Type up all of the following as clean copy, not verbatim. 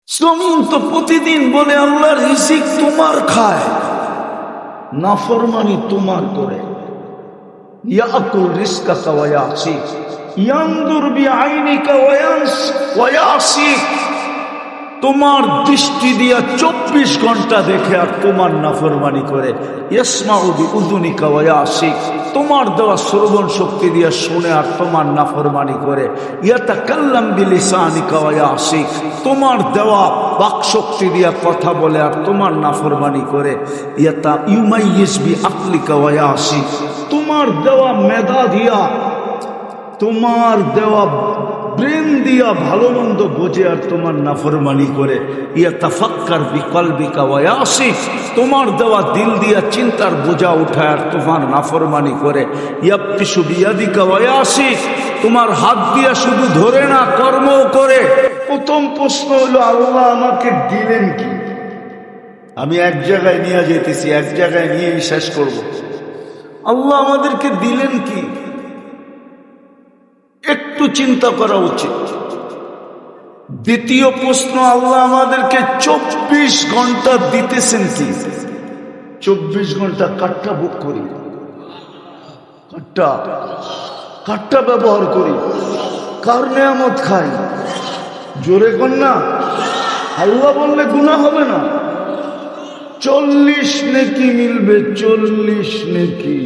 জমিন তো প্রতিদিন বলে আল্লাহর রিজিক তোমার খায়, নাফরমানি তোমার করে। ইয়াকুল রিজকাকা ওয়া ইয়াসিক, ইয়ানদুর বিআইনিকা ওয়া ইয়াসিক। তোমার দৃষ্টি দিয়া 24 ঘন্টা দেখে আর তোমার নাফরমানি করে। ইয়াসমাউ বিউযুনিকা ওয়া ইয়াসিক, তোমার দেওয়া শ্রবণ শক্তি দিয়া শুনে আর তোমার নাফরমানি করে। ইয়াতাকাল্লাম বিলিসানিকা ওয়া ইয়াসিক, তোমার দেওয়া বাক শক্তি দিয়া কথা বলে আর তোমার নাফরমানি করে। ইউমাইয়িজ বিআকলিকা ওয়া ইয়াসিক, তোমার দেওয়া মেধা দিয়া, তোমার দেওয়া ব্রেন দিয়া ভালো মন্দ বোঝে আর তোমার নাফরমানি করে। ইয়াতাফাক্কার বিকলবিকা ওয়া ইয়াসিক, তোমার দেওয়া দিল দিয়া চিন্তার বোঝা উঠায় আর তোমার নাফরমানি করে। ইয়াবতিশু বিয়াদিকা ওয়া ইয়াসিক, তোমার হাত দিয়া শুধু ধরে না কর্মও করে। প্রথম প্রশ্ন হলো আল্লাহ আমাকে দিলেন কি? আমি এক জায়গায় নিয়ে যেতেছি, এক জায়গায় নিয়ে শেষ করব। আল্লাহ আমাদেরকে দিলেন কি একটু চিন্তা করা উচিত। দ্বিতীয় প্রশ্ন, আল্লাহ আমাদেরকে 24 ঘন্টা দিতেছেন কি? 24 ঘন্টা কাটটা বুক করি, কাটটা ব্যবহার করি, কার নেয়ামত খাই? জোরে কর না। আল্লাহ বললে গুনাহ হবে না। 40 নেকি মিলবে, 40 নেকি।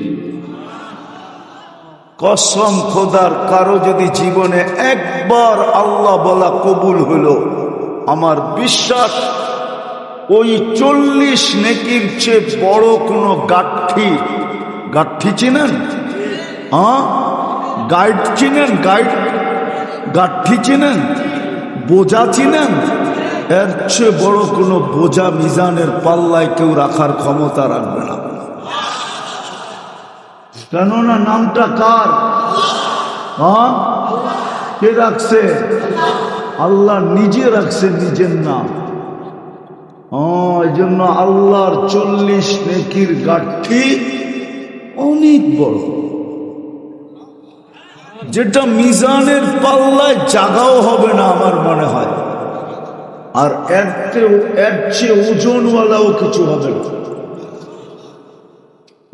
কসম খোদার, কারো যদি জীবনে একবার আল্লাহ বলা কবুল হলো, আমার বিশ্বাস ওই 40 নেকির চেয়ে বড় কোনো গাঠি চিনেন? গাইড চিনেন? গাঠি চিনেন? বোঝা চিনেন? এর চেয়ে বড় কোনো বোঝা মিজানের পাল্লায় কেউ রাখার ক্ষমতা রাখবে না। কেননা নামটা কার? কে রাখছে? আল্লাহ নিজে রাখছে নিজের নাম। এই জন্য আল্লাহর 40 নেকির গাঠি অনেক বড়, যেটা মিজানের পাল্লায় জাগাও হবে না আমার মনে হয়। আর এর চেয়ে ওজনওয়ালাও কিছু হবে না।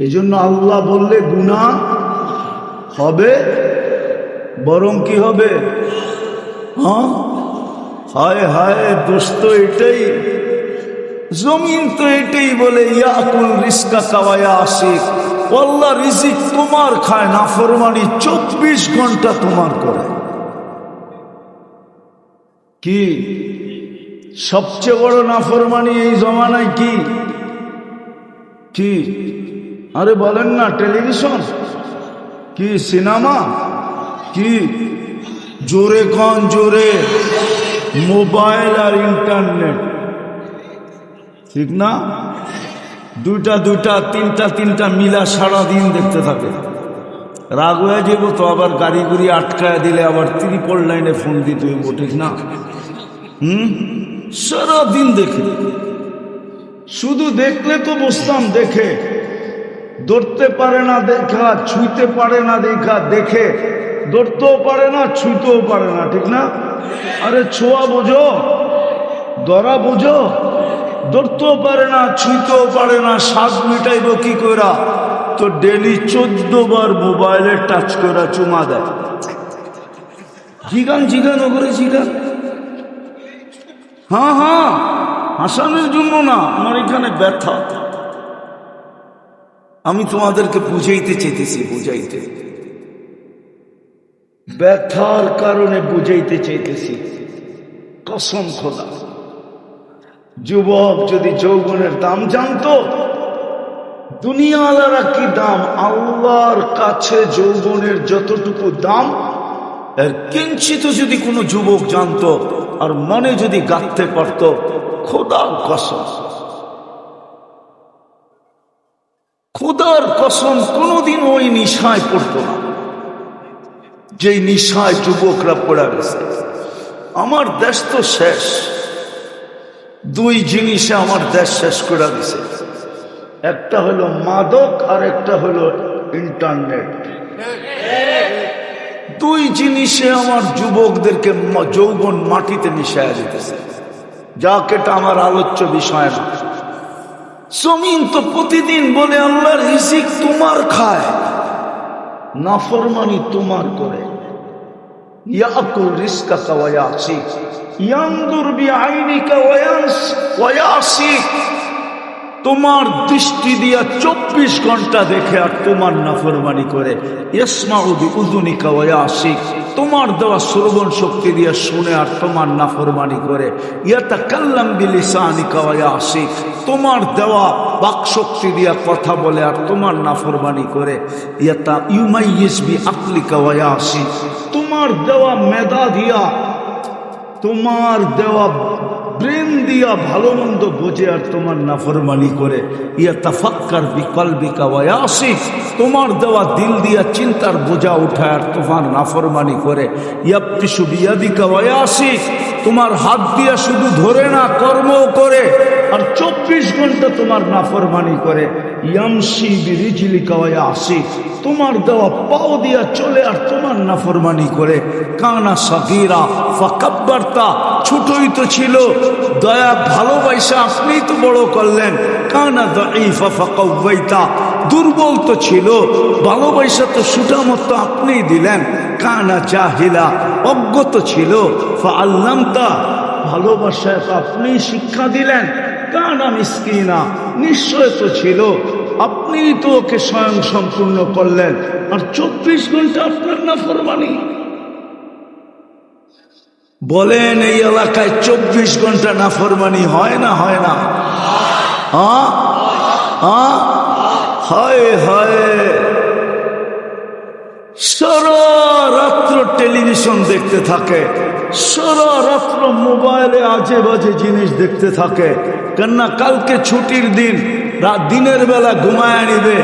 এই জন্য আল্লাহ বললে গুনাহ হবে, বরং কি হবে? হায় হায় দোস্ত, এটাই জমিন তো এটাই বলে। ইয়াকুল রিজকাকা ওয়া ইয়াসিক, আল্লাহ রিজিক তোমার খায়, নাফরমানি 24 ঘন্টা তোমার করে। কি সবচেয়ে বড় নাফরমানি এই জমানায়? কি আরে বলেন না, টেলিভিশন কি, সিনেমা কি? জোরে কন জোরে। মোবাইল আর ইন্টারনেট, ঠিক না? দুইটা তিনটা মিলা সারাদিন দেখতে থাকে। রাগ হয়ে যাব তো, আবার গাড়ি গুড়ি আটকায় দিলে আবার 3 লাইনে ফোন দিতে হইব, ঠিক না? সারাদিন দেখে, শুধু দেখলে তো বসতাম, দেখে ধরতে পারে না দেখা, ছুঁইতে পারে না দেখা, দেখে ধরতেও পারে না, ছুঁইতেও পারে না, ঠিক না? আরে ছোঁয়া বোঝো, ধরা বোঝো, ধরতেও পারে না, ছুঁইতেও পারে না, শ্বাস মিটাইব কি করা? তো ডেলি 14 বার মোবাইলে টাচ করা চুমা দেয়। জিগান ওগরে জিগান। হ্যাঁ, হাসানের জন্য না, আমার এখানে ব্যথা। আমি তোমাদেরকে বুঝাইতে চাইতেছি, ব্যথার কারণে বুঝাইতে চাইতেছি। কসম খোদা, যুবক যদি যৌবনের দাম জানতো, দুনিয়াওয়ালারা কি দাম, আল্লাহর কাছে যৌবনের যতটুকু দাম এর কিঞ্চিত যদি কোনো যুবক জানতো আর মনে যদি গাঁথতে পারত, খোদার কসম কোনোদিন ওই নিশায় পড়তো না যেই নিশায় যুবকরা পড়া গেছে। আমার দেশ তো শেষ, 2 জিনিসে আমার দেশ শেষ করে দিছে। একটা হলো মাদক আর একটা হলো ইন্টারনেট। 2 জিনিসে আমার যুবকদেরকে যৌবন মাটিতে মিশায়া দিতেছে। যাক, এটা আমার আলোচ্য বিষয় না। জমিন তো প্রতিদিন বলে আল্লাহর রিজিক তোমার খায়, নাফরমানি তোমার করে। ইয়াকুল রিজকাকা ওয়া ইয়াসিক, ইয়ানজুর বিআইনিকা ওয়া ইয়াসিক। তোমার দৃষ্টি দিয়া 24 ঘন্টা দেখে আর তোমার নাফরমানি করে। ইয়াসমাউ বিউযুনিকা ওয়া ইয়াসিক, তোমার দেওয়া শ্রবণ শক্তি দিয়া শুনে আর তোমার নাফরমানি করে। ইয়াতাকাল্লাম বিলিসানিকা ওয়া ইয়াসিক, তোমার দেওয়া বাক শক্তি দিয়া কথা বলে আর তোমার নাফরমানি করে। ইউমাইয়িজ বিআকলিকা ওয়া ইয়াসিক, তোমার দেওয়া মেধা দিয়া, তোমার দেওয়া ব্রেন দিয়া ভালো মন্দ বোঝে আর তোমার নাফরমানি করে। ইয়াতাফাক্কার বিকলবিকা ওয়া ইয়াসিক, তোমার দেওয়া দিল দিয়া চিন্তার বোঝা উঠায় আর তোমার নাফরমানি করে। ইয়াবতিশু বিয়াদিকা ওয়া ইয়াসিক, তোমার হাত দিয়া শুধু ধরে না কর্মও করে আর 24 ঘন্টা তোমার নাফরমানি করে। ইয়ামশি বিরিজলিকা ওয়া ইয়াসিক, তোমার দেওয়া পাও দিয়া চলে আর তোমার নাফরমানি করে। কানা সাগীরা ফাকাব্বারতা, ছোটই তো ছিল, দয়া ভালোবাসা আপনিই তো বড় করলেন। কানা দাঈফা ফাকাওয়াইতা, দুর্বল তো ছিল, ভালোবাসা তো সুটামতো আপনিই দিলেন। কানা জাহিলা, অজ্ঞত ছিল, ফাআল্লামতা, ভালোবাসায় তো আপনিই শিক্ষা দিলেন। কানা মিসকিনা, নিশ্চয় তো ছিল, আপনিই তো ওকে স্বয়ং সম্পূর্ণ করলেন আর 24 ঘন্টা আপনার নাফরমানি। বলেন এই এলাকায় 24 ঘন্টা নাফরমানি হয় না হয় না? হয় হয়। সারা রাত্র টেলিভিশন দেখতে থাকে, সারা রাত্র মোবাইলে আজে বাজে জিনিস দেখতে থাকে। কেননা কালকে ছুটির দিন, দিনের বেলা ঘুমায় নিবে,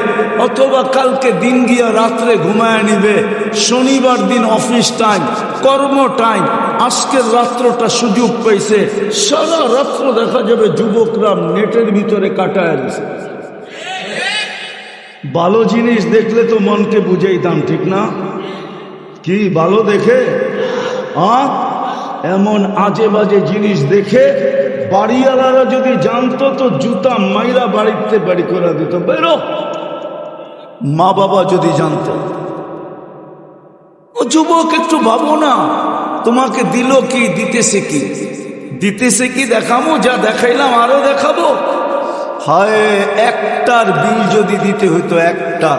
অথবা কালকে দিন গিয়া রাত্রে ঘুমায় নিবে। শনিবার দিন অফিস টাইম, কর্ম টাইম, আজকের রাত্রটা সুযোগ পাইছে, সারা রাত্র দেখা যাবে যুবকরা নেটের ভিতরে কাটায় দিছে। ভালো জিনিস দেখলে তো মনকে বুঝাইতাম, ঠিক না? কি ভালো দেখে এমন আজে বাজে জিনিস দেখে বাড়িওয়ালারা যদি জানতো তো জুতা মাইরা বাড়িতে বাড়ি করে দিত। বেরো, মা বাবা যদি জানতো। ও যুবক, একটু ভাবো না, তোমাকে দিল কি, দিতেছে কি? দিতেছে কি দেখাবো? যা দেখাইলাম আরো দেখাবো। হায়, একটার বিল যদি দিতে হইতো, একটা,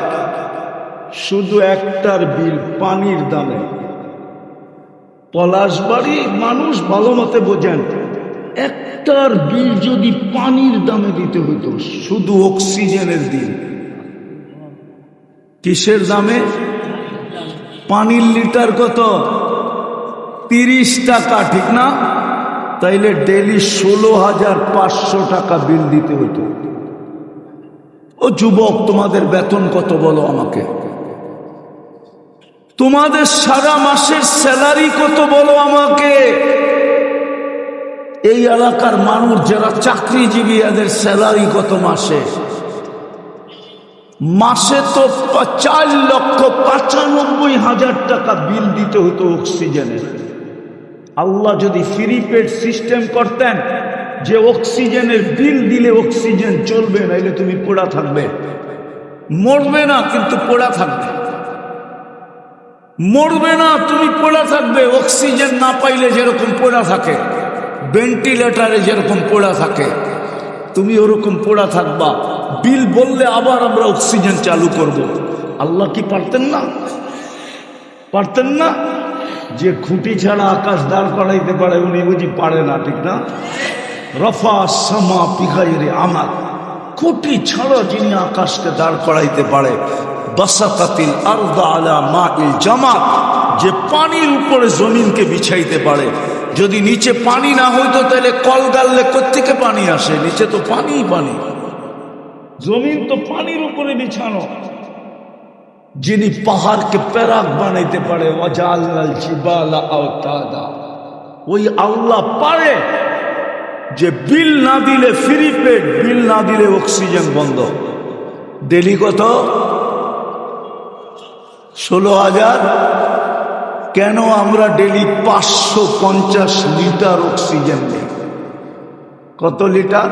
শুধু একটার বিল পানির দামে। পলাশবাড়ি মানুষ ভালো মতে বোঝেন, একটার বিল যদি পানির দামে দিতে হইতো, শুধু অক্সিজেনের বিল। কিসের দামে? পানির লিটার কত? 30 টাকা, ঠিক না? তাইলে ডেলি 16,500 টাকা বিল দিতে হইতো। ও যুবক, তোমাদের বেতন কত বলো আমাকে? তোমাদের সারা মাসের স্যালারি কত বলো আমাকে? এই এলাকার মানুষ যারা চাকরিজীবী, এদের স্যালারি কত মাসে? মাসে তো 4,95,000 টাকা বিল দিতে হতো অক্সিজেনের। আল্লাহ যদি ফ্রি পেড সিস্টেম করতেন যে অক্সিজেনের বিল দিলে অক্সিজেন চলবে, নাইলে তুমি পড়া থাকবে, মরবে না কিন্তু পড়া থাকবে। মরবে না, তুমি পড়া থাকবে। অক্সিজেন না পাইলে যেরকম পড়া থাকে, ভেন্টিলেটারে যেরকম পড়া থাকে, তুমি ওরকম পড়া থাকবা। বিল বললে আবার আমরা অক্সিজেন চালু করব। আল্লাহ কি পারতেন না? পারতেন না? যে খুঁটি ছাড়া আকাশ দাঁড় করাইতে পারে, উনি বুঝি পারে না, ঠিক না? রফা সামা পিগাইরে আমার, খুঁটি ছাড়া যিনি আকাশকে দাঁড় করাইতে পারে। বাসাকাতিল আরদা আলা মাইল জামাত, যে পানির উপরে জমিনকে বিছাইতে পারে। যদি নিচে পানি না হইতো তাহলে কল গাললে কোত্থেকে পানি আসে? নিচে তো পানিই পানি, জমিন তো পানির উপরে বিছানো। যিনি পাহাড়কে প্যারাক বানাইতে পারে, ওয়াজালনাল জিবালা আওতাদা, ওই আল্লাহ পারে যে বিল না দিলে ফ্রি পেড, বিল না দিলে অক্সিজেন বন্ধ। ডেলি কত? 16,000। কেন আমরা ডেলি 550 লিটার অক্সিজেন নিই? কত লিটার?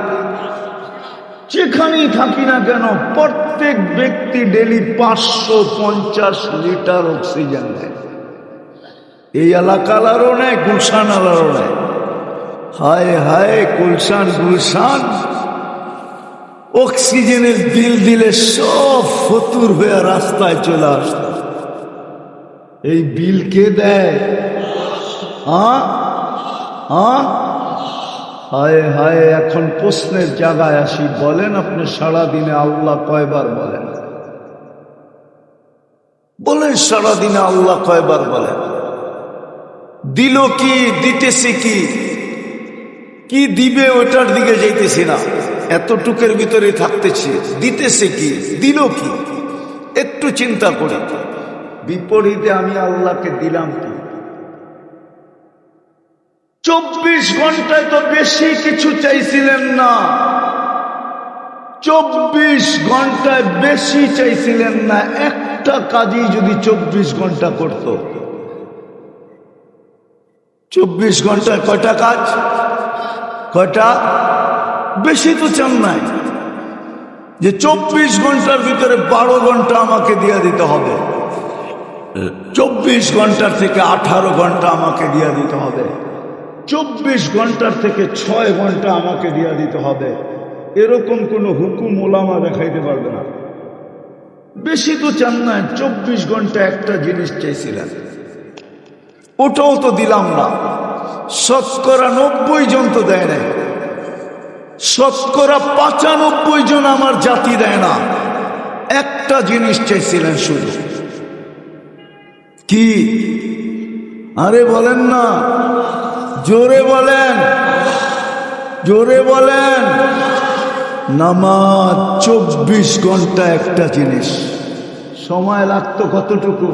যেখানেই থাকি না কেন প্রত্যেক ব্যক্তি ডেলি 550 লিটার অক্সিজেন নেয়। এই এলাকারও নেয়, গুলশান আলারও নেয়। হায় হায়, গুলশান অক্সিজেনের বিল দিলে সব ফতুর হয়ে রাস্তায় চলে আসত। এই বিল কে দেয়? হায় হায়, এখন প্রশ্নের জায়গায় আসি, বলেন আপনি সারাদিনে আল্লাহ কয়বার বলেন? বলেন সারাদিনে আল্লাহ কয়বার বলেন? দিল কি, দিতেছে কি, কি দিবে ওটার দিকে যাইতেছি না, এতটুকের ভিতরে থাকতেছি। দিতেছে কি, দিল কি, একটু চিন্তা করি। বিপরীতে আমি আল্লাহকে দিলাম কি? 24 ঘন্টায় তো বেশি কিছু চাইছিলেন না, 24 ঘন্টায় বেশি চাইছিলেন না। একটা কাজই যদি 24 ঘন্টা করত, 24 ঘন্টায় কয়টা কাজ? কয়টা? বেশি তো চান নাই যে 24 ঘন্টার ভিতরে 12 ঘন্টা আমাকে দিয়ে দিতে হবে, 24 ঘন্টার থেকে 18 ঘন্টা আমাকে দিয়ে দিতে হবে, 24 ঘন্টার থেকে 6 ঘন্টা আমাকে দিয়ে দিতে হবে। এরকম কোনো হুকুম ওলামা দেখাইতে পারবে না। বেশি তো চান না, 24 ঘন্টা একটা জিনিস চাইছিলেন, ওটাও তো দিলাম না। শতকরা 90 জন তো দেয় না, শতকরা 95 জন আমার জাতি দেয় না। একটা জিনিস চাইছিলেন শুধু, কি? আরে বলেন না, জোরে বলেন, জোরে বলেন। নামাজ 24 ঘন্টা একটা জিনিস, সময় লাগতো কতটুকু?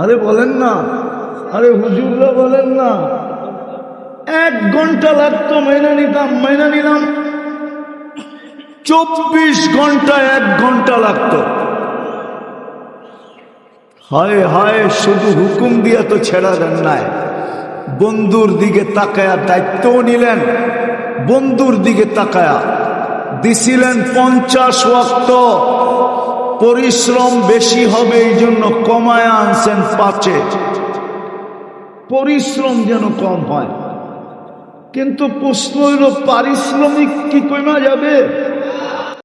আরে বলেন না, আরে হুজুররা বলেন না। 1 ঘন্টা লাগতো, মাইনা নিলাম। 24 ঘন্টায় 1 ঘন্টা লাগতো। হায় হায়, শুধু হুকুম দিয়া তো ছেড়া দেন নাই, বন্ধুর দিকে তাকায়া দায়িত্বও নিলেন, বন্ধুর দিকে তাকায়া দিছিলেন 50 ওয়াক্ত। পরিশ্রম বেশি হবে এই জন্য কমায়া আনছেন 5-এ, পরিশ্রম যেন কম হয়। কিন্তু প্রশ্ন হইল পারিশ্রমিক কি কমা যাবে?